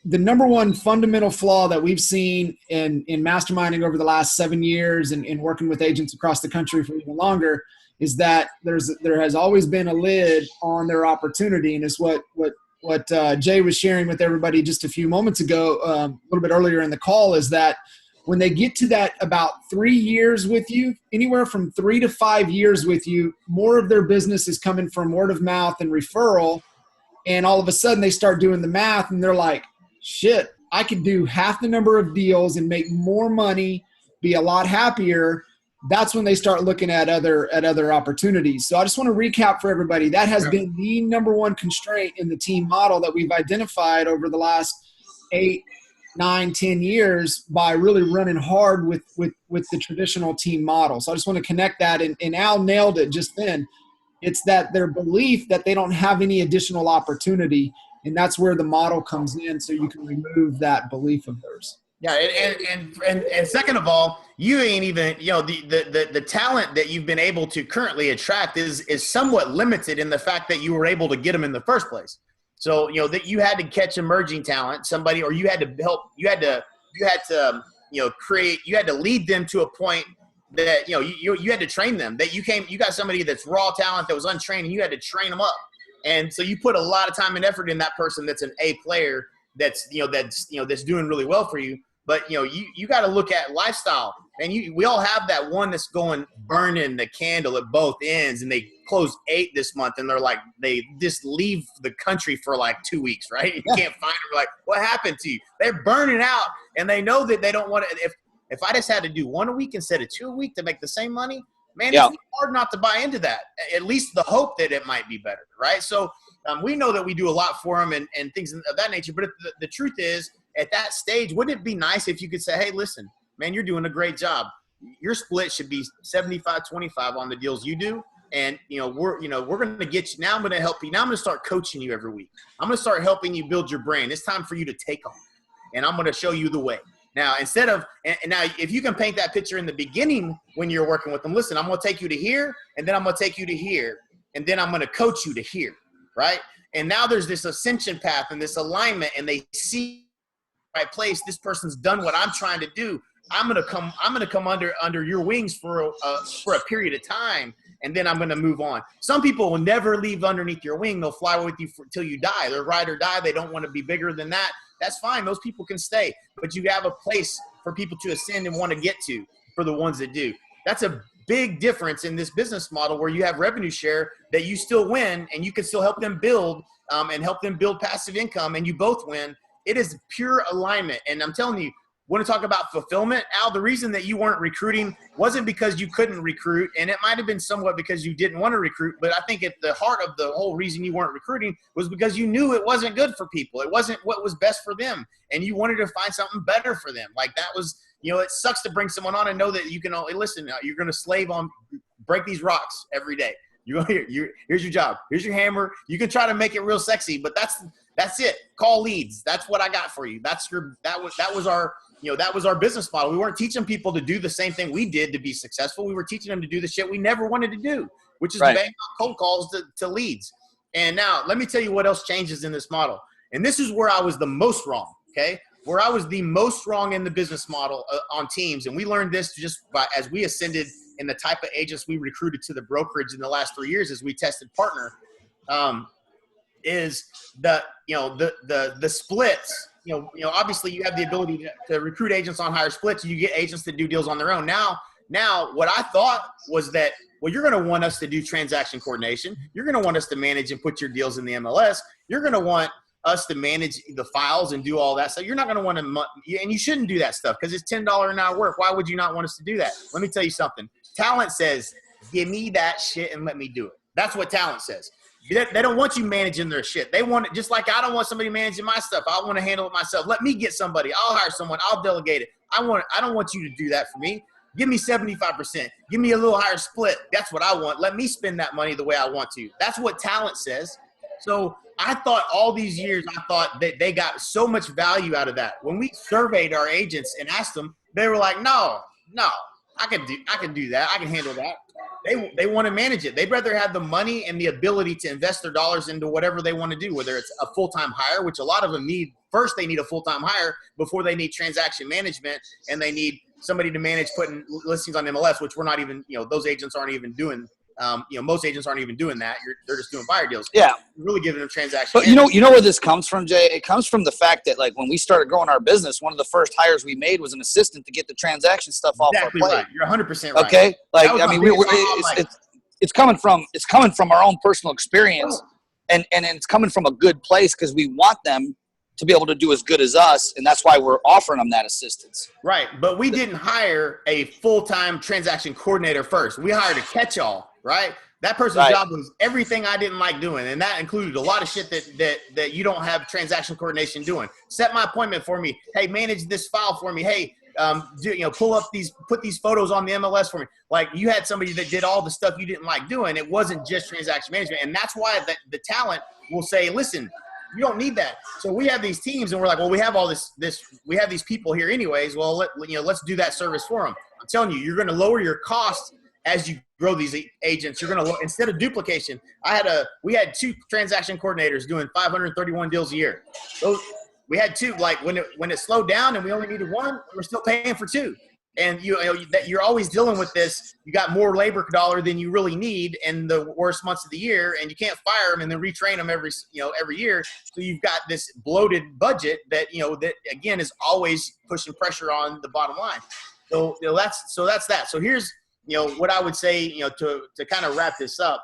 the number one fundamental flaw that we've seen in masterminding over the last 7 years and working with agents across the country for even longer is that there has always been a lid on their opportunity. And it's what Jay was sharing with everybody just a few moments ago, a little bit earlier in the call, is that when they get to that about 3 years with you, anywhere from 3 to 5 years with you, more of their business is coming from word of mouth and referral. And all of a sudden they start doing the math and they're like, shit, I could do half the number of deals and make more money, be a lot happier. That's when they start looking at other opportunities. So I just want to recap for everybody. That has been the number one constraint in the team model that we've identified over the last 8, 9, 10 years by really running hard with the traditional team model. So I just want to connect that. And Al nailed it just then. It's that their belief that they don't have any additional opportunity. And that's where the model comes in. So you can remove that belief of theirs. Yeah. And second of all, you ain't even, the talent that you've been able to currently attract is somewhat limited in the fact that you were able to get them in the first place. So, that you had to catch emerging talent, somebody, or you had to help, you had to create, you had to lead them to a point that, you had to train them, that you got somebody that's raw talent that was untrained and you had to train them up. And so you put a lot of time and effort in that person that's an A player that's doing really well for you. But, you got to look at lifestyle. And we all have that one that's going burning the candle at both ends, and they close 8 this month, and they're like, they just leave the country for like 2 weeks, right? You can't find them. Like, what happened to you? They're burning out, and they know that they don't want to. If I just had to do 1 a week instead of 2 a week to make the same money, man, it's hard not to buy into that. At least the hope that it might be better, right? So we know that we do a lot for them and things of that nature. But the truth is, at that stage, wouldn't it be nice if you could say, hey, listen, man, you're doing a great job. Your split should be 75-25 on the deals you do. And, we're going to get you. Now I'm going to help you. Now I'm going to start coaching you every week. I'm going to start helping you build your brain. It's time for you to take off. And I'm going to show you the way. Now, instead of – and now if you can paint that picture in the beginning when you're working with them, listen, I'm going to take you to here, and then I'm going to take you to here, and then I'm going to coach you to here, right? And now there's this ascension path and this alignment, and they see the right place. This person's done what I'm trying to do. I'm gonna come under your wings for a period of time, and then I'm gonna move on. Some people will never leave underneath your wing. They'll fly with you till you die. They're ride or die. They don't want to be bigger than that. That's fine. Those people can stay, but you have a place for people to ascend and want to get to. for the ones that do. That's a big difference in this business model where you have revenue share that you still win and you can still help them build and help them build passive income, and you both win. It is pure alignment. And I'm telling you, want to talk about fulfillment, Al, the reason that you weren't recruiting wasn't because you couldn't recruit, and it might have been somewhat because you didn't want to recruit, but I think at the heart of the whole reason you weren't recruiting was because you knew it wasn't good for people. It wasn't what was best for them, and you wanted to find something better for them. Like that was, it sucks to bring someone on and know that you can only listen. You're going to slave on, break these rocks every day. Here's your job. Here's your hammer. You can try to make it real sexy, but that's it. Call leads. That's what I got for you. That was our business model. We weren't teaching people to do the same thing we did to be successful. We were teaching them to do the shit we never wanted to do, which is bang out cold calls to leads. And now let me tell you what else changes in this model. And this is where I was the most wrong. Okay. Where I was the most wrong in the business model on teams. And we learned this just as we ascended in the type of agents we recruited to the brokerage in the last 3 years as we tested partner, is the splits. Obviously you have the ability to recruit agents on higher splits. You get agents that do deals on their own. Now what I thought was that, well, you're going to want us to do transaction coordination. You're going to want us to manage and put your deals in the MLS. You're going to want us to manage the files and do all that stuff. You're not going to want to, and you shouldn't do that stuff because it's $10 an hour work. Why would you not want us to do that? Let me tell you something. Talent says, give me that shit and let me do it. That's what talent says. They don't want you managing their shit. They want it just like I don't want somebody managing my stuff. I want to handle it myself. Let me get somebody. I'll hire someone. I'll delegate it. I don't want you to do that for me. Give me 75%. Give me a little higher split. That's what I want. Let me spend that money the way I want to. That's what talent says. So I thought all these years, that they got so much value out of that. When we surveyed our agents and asked them, they were like, no, I can do that. I can handle that. They want to manage it. They'd rather have the money and the ability to invest their dollars into whatever they want to do, whether it's a full-time hire, which a lot of them need. First, they need a full-time hire before they need transaction management, and they need somebody to manage putting listings on MLS, which we're not even, those agents aren't even doing. Most agents aren't even doing that. They're just doing buyer deals. Yeah, you're really giving them transaction. But you know where this comes from, Jay? It comes from the fact that like when we started growing our business, one of the first hires we made was an assistant to get the transaction stuff off our plate. Right. You're 100% right. Okay, like I mean, it's coming from our own personal experience, and it's coming from a good place because we want them to be able to do as good as us, and that's why we're offering them that assistance. Right, but we didn't hire a full-time transaction coordinator first. We hired a catch-all, right? That person's job was everything I didn't like doing, and that included a lot of shit that you don't have transaction coordination doing. Set my appointment for me. Hey, manage this file for me. Hey, put these photos on the MLS for me. Like you had somebody that did all the stuff you didn't like doing. It wasn't just transaction management, and that's why the talent will say, listen, you don't need that. So we have these teams and we're like, well, we have all this, we have these people here anyways. Well, let's do that service for them. I'm telling you, you're going to lower your costs as you grow these agents. You're going to, instead of duplication, we had 2 transaction coordinators doing 531 deals a year. So we had 2, like when it slowed down and we only needed 1, we're still paying for 2. And you're always dealing with this. You got more labor dollar than you really need in the worst months of the year, and you can't fire them and then retrain them every year. So you've got this bloated budget that that again is always pushing pressure on the bottom line. So that's that. So here's what I would say to kind of wrap this up.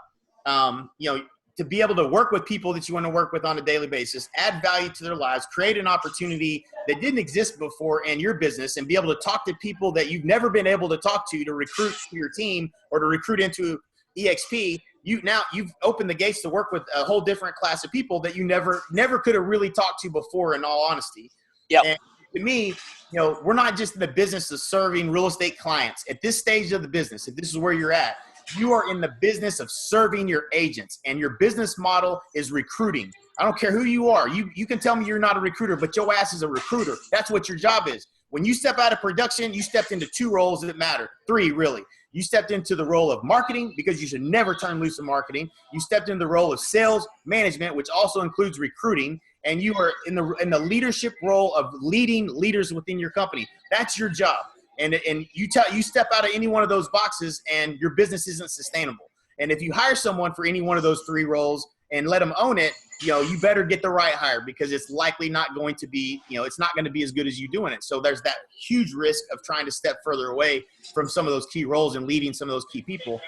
To be able to work with people that you want to work with on a daily basis, add value to their lives, create an opportunity that didn't exist before in your business, and be able to talk to people that you've never been able to talk to recruit to your team or to recruit into EXP. You've opened the gates to work with a whole different class of people that you never could have really talked to before, in all honesty. Yeah. And to me, we're not just in the business of serving real estate clients. At this stage of the business, if this is where you're at, you are in the business of serving your agents, and your business model is recruiting. I don't care who you are. You can tell me you're not a recruiter, but your ass is a recruiter. That's what your job is. When you step out of production, you stepped into 2 roles that matter. 3, really. You stepped into the role of marketing, because you should never turn loose in marketing. You stepped into the role of sales management, which also includes recruiting. And you are in the leadership role of leading leaders within your company. That's your job. And you step out of any one of those boxes and your business isn't sustainable. And if you hire someone for any one of those 3 roles and let them own it, you better get the right hire, because it's likely not going to be, it's not going to be as good as you doing it. So there's that huge risk of trying to step further away from some of those key roles and leaving some of those key people.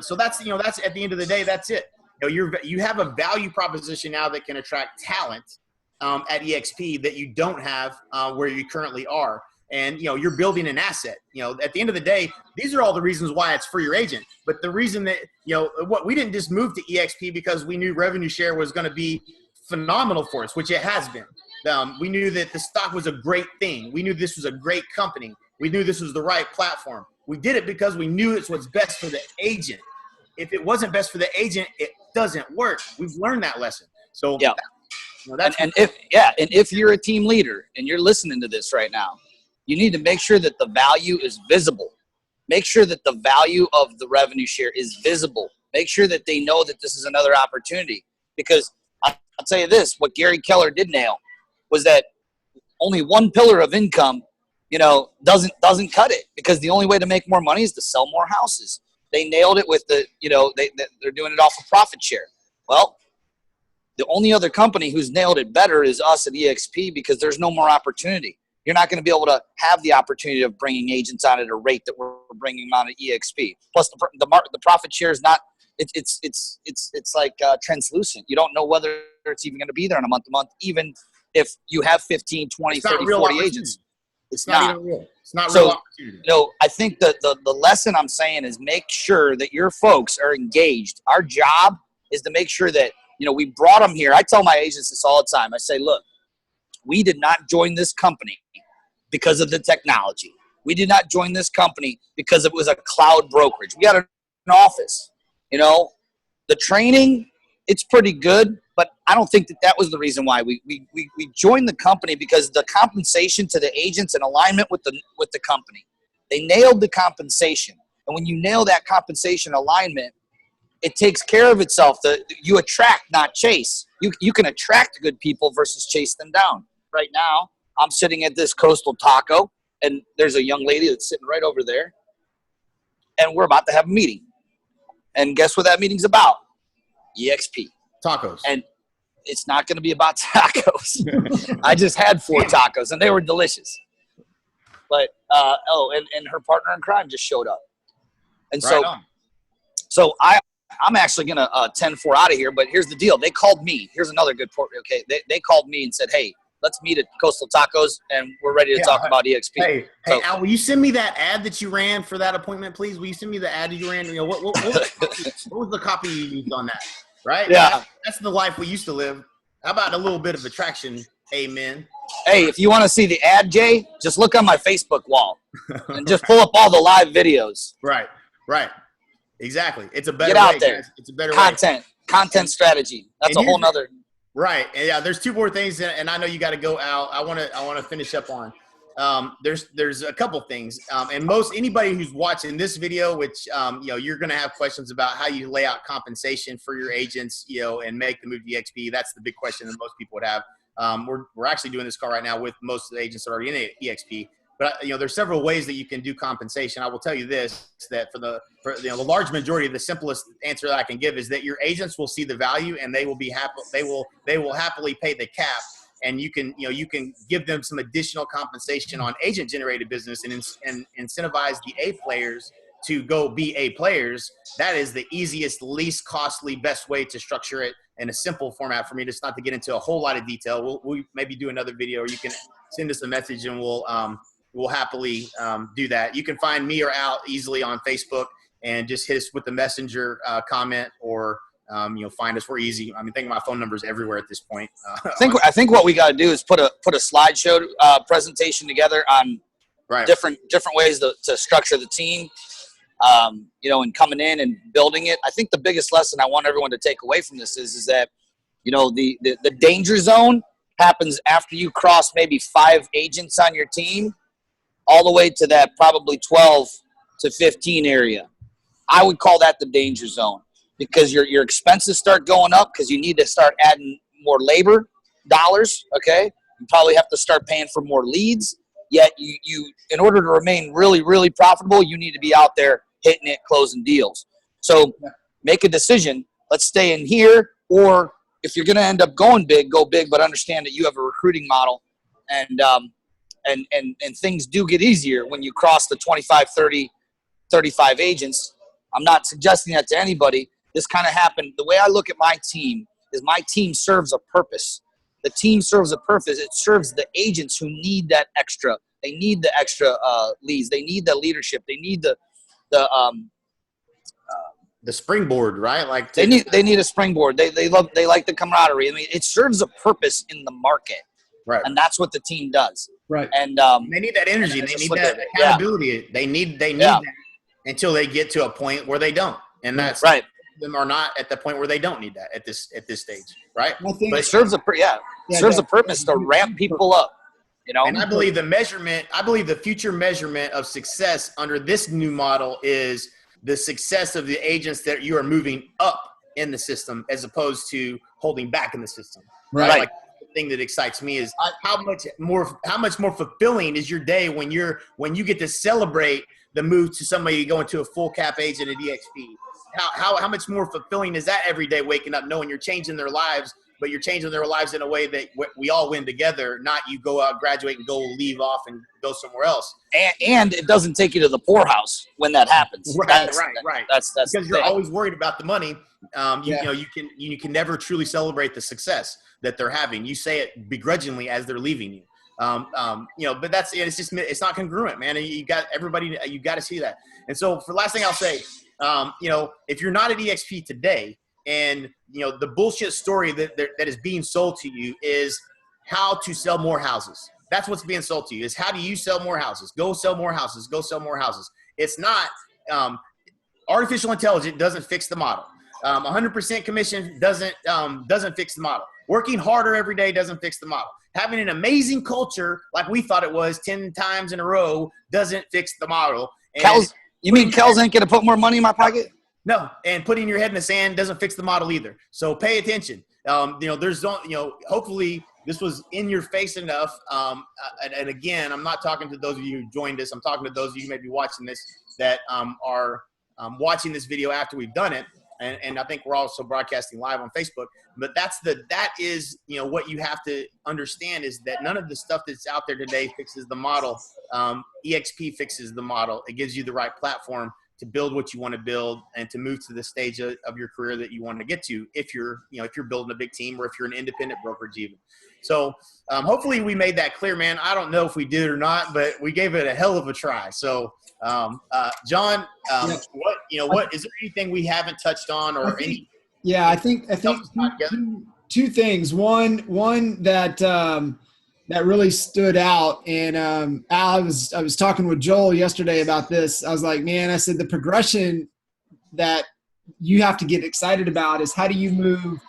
So that's at the end of the day, that's it. You have a value proposition now that can attract talent at EXP that you don't have where you currently are. And, you're building an asset. At the end of the day, these are all the reasons why it's for your agent. But the reason that, we didn't just move to EXP because we knew revenue share was going to be phenomenal for us, which it has been. We knew that the stock was a great thing. We knew this was a great company. We knew this was the right platform. We did it because we knew it's what's best for the agent. If it wasn't best for the agent, it doesn't work. We've learned that lesson. So, yeah. If you're a team leader and you're listening to this right now, you need to make sure that the value is visible. Make sure that the value of the revenue share is visible. Make sure that they know that this is another opportunity. Because I'll tell you this, what Gary Keller did nail was that only one pillar of income, doesn't cut it, because the only way to make more money is to sell more houses. They nailed it with they're doing it off of profit share. Well, the only other company who's nailed it better is us at EXP, because there's no more opportunity. You're not going to be able to have the opportunity of bringing agents on at a rate that we're bringing them on at EXP. Plus, the profit share is not. It's like translucent. You don't know whether it's even going to be there on a month-to-month, even if you have 15, 20, 30, 40 agents. It's not even real. It's not real opportunity. I think that the lesson I'm saying is make sure that your folks are engaged. Our job is to make sure that, we brought them here. I tell my agents this all the time. I say, look, we did not join this company because of the technology. We did not join this company because it was a cloud brokerage. We got an office. The training, it's pretty good, but I don't think that was the reason why we joined the company, because the compensation to the agents in alignment with the company. They nailed the compensation. And when you nail that compensation alignment, it takes care of itself. You attract, not chase. You can attract good people versus chase them down. Right now, I'm sitting at this Coastal Taco, and there's a young lady that's sitting right over there, and we're about to have a meeting. And guess what that meeting's about? EXP. Tacos. And it's not going to be about tacos. I just had 4 tacos, and they were delicious. But, and her partner in crime just showed up. And so I'm actually going to 10-4 out of here, but here's the deal. They called me. Here's another good point. Okay, they called me and said, hey, let's meet at Coastal Tacos, and we're ready to talk about EXP. Hey, Al, will you send me that ad that you ran for that appointment, please? Will you send me the ad that you ran? What was the copy you used on that? Right? Yeah. That's the life we used to live. How about a little bit of attraction? Amen. Hey, if you want to see the ad, Jay, just look on my Facebook wall and just pull up all the live videos. Right. Exactly. It's a better Get out way, there. Guys. It's a better Content strategy. That's a whole nother. Right. And yeah, there's 2 more things, and I know you got to go, Al. I want to finish up on. There's a couple things, and anybody who's watching this video, which you're going to have questions about how you lay out compensation for your agents, and make the move to EXP. That's the big question that most people would have. We're actually doing this call right now with most of the agents that are already in EXP. But there's several ways that you can do compensation. I will tell you this: that for the large majority, the simplest answer that I can give is that your agents will see the value, and they will be happy. They will happily pay the cap, and you can give them some additional compensation on agent generated business and incentivize the A players to go be A players. That is the easiest, least costly, best way to structure it in a simple format for me. Just not to get into a whole lot of detail. We'll maybe do another video, or you can send us a message, and we'll happily do that. You can find me or Al easily on Facebook, and just hit us with the messenger comment, or find us. We're easy. I think my phone number is everywhere at this point. I think what we got to do is put a slideshow presentation together on different ways to structure the team. And coming in and building it. I think the biggest lesson I want everyone to take away from this is that the danger zone happens after you cross maybe 5 agents on your team, all the way to that probably 12 to 15 area. I would call that the danger zone, because your expenses start going up because you need to start adding more labor dollars, okay? You probably have to start paying for more leads, yet you in order to remain really, really profitable, you need to be out there hitting it, closing deals. So make a decision. Let's stay in here, or if you're going to end up going big, go big, but understand that you have a recruiting model, and things do get easier when you cross the 25, 30, 35 agents. I'm not suggesting that to anybody. This kind of happened. The way I look at my team is my team serves a purpose. The team serves a purpose. It serves the agents who need that extra. They need the extra leads. They need the leadership. They need the springboard, right? Like they need a springboard. They like the camaraderie. I mean, it serves a purpose in the market, right? And that's what the team does, right? And they need that energy. They need that accountability. Yeah. They need that until they get to a point where they don't, and that's right. Them are not at the point where they don't need that at this stage, right? But it serves a purpose to ramp people up. You know, and I believe the future measurement of success under this new model is the success of the agents that you are moving up in the system as opposed to holding back in the system. Right. Like the thing that excites me is how much more fulfilling is your day when you get to celebrate the move to somebody going to a full cap agent at EXP. How much more fulfilling is that every day waking up knowing you're changing their lives, but you're changing their lives in a way that we all win together, not you go out, graduate, and go leave off and go somewhere else. And it doesn't take you to the poorhouse when that happens. Right. That's because you're always worried about the money. You can never truly celebrate the success that they're having. You say it begrudgingly as they're leaving you. But it's not congruent, man. You got to see that. And so for the last thing I'll say, if you're not at EXP today, and the bullshit story that is being sold to you is how to sell more houses. That's what's being sold to you, is how do you sell more houses? Go sell more houses. Go sell more houses. It's not artificial intelligence doesn't fix the model. 100% commission doesn't fix the model. Working harder every day doesn't fix the model. Having an amazing culture like we thought it was 10 times in a row doesn't fix the model. You mean Kells ain't gonna put more money in my pocket? No, and putting your head in the sand doesn't fix the model either. So pay attention. Hopefully this was in your face enough. And again, I'm not talking to those of you who joined us. I'm talking to those of you who may be watching this that are watching this video after we've done it. And I think we're also broadcasting live on Facebook. But that is what you have to understand is that none of the stuff that's out there today fixes the model. EXP fixes the model. It gives you the right platform to build what you want to build and to move to the stage of your career that you want to get to if you're building a big team or if you're an independent brokerage even. So hopefully we made that clear, man. I don't know if we did or not, but we gave it a hell of a try. So John, what is there anything we haven't touched on or any? Yeah, I think two things. One that really stood out. And Al, I was talking with Joel yesterday about this. I was like, man, I said the progression that you have to get excited about is how do you move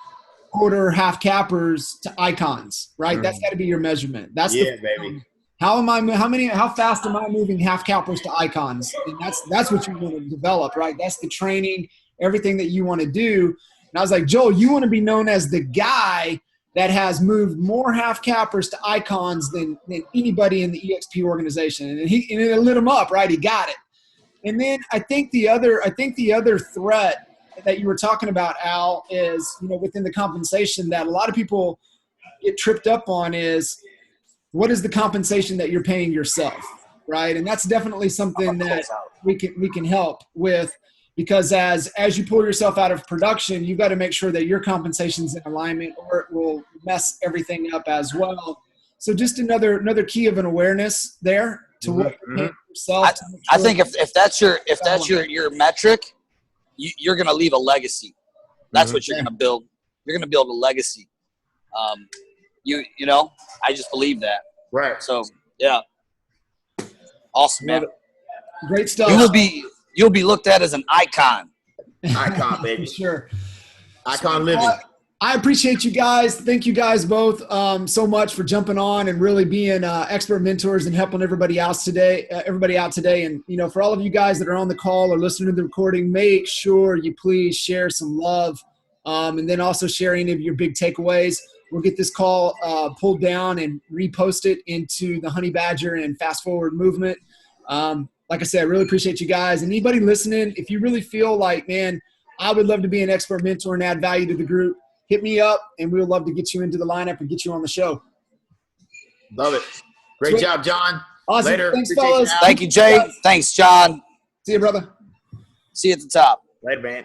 quarter half cappers to icons, right? Mm. That's got to be your measurement. That's baby. How fast am I moving half cappers to icons? And that's what you want to develop, right? That's the training, everything that you want to do. And I was like, Joel, you want to be known as the guy that has moved more half cappers to icons than anybody in the EXP organization. And it lit him up, right? He got it. And then I think the other threat that you were talking about, Al, is, within the compensation that a lot of people get tripped up on is what is the compensation that you're paying yourself, right? And that's definitely something that we can help with. Because as you pull yourself out of production, you've got to make sure that your compensation's in alignment or it will mess everything up as well. So just another key of an awareness there to what you're paying yourself. I think if that's your metric, you're going to leave a legacy. That's what you're going to build. You're going to build a legacy. I just believe that. Right. So, yeah. Awesome, man. Great stuff. You'll be looked at as an icon. Icon, baby. Sure. Icon living. I appreciate you guys. Thank you guys both so much for jumping on and really being expert mentors and helping everybody out today. And, for all of you guys that are on the call or listening to the recording, make sure you please share some love and then also share any of your big takeaways. We'll get this call pulled down and repost it into the Honey Badger and Fast Forward movement. Like I said, I really appreciate you guys. Anybody listening, if you really feel like, man, I would love to be an expert mentor and add value to the group, hit me up, and we would love to get you into the lineup and get you on the show. Love it. Great Sweet. job, John. Awesome. Later. Thanks, Appreciate fellas. you, Al. Thank you, Jay. Thanks, John. See you, brother. See you at the top. Later, man.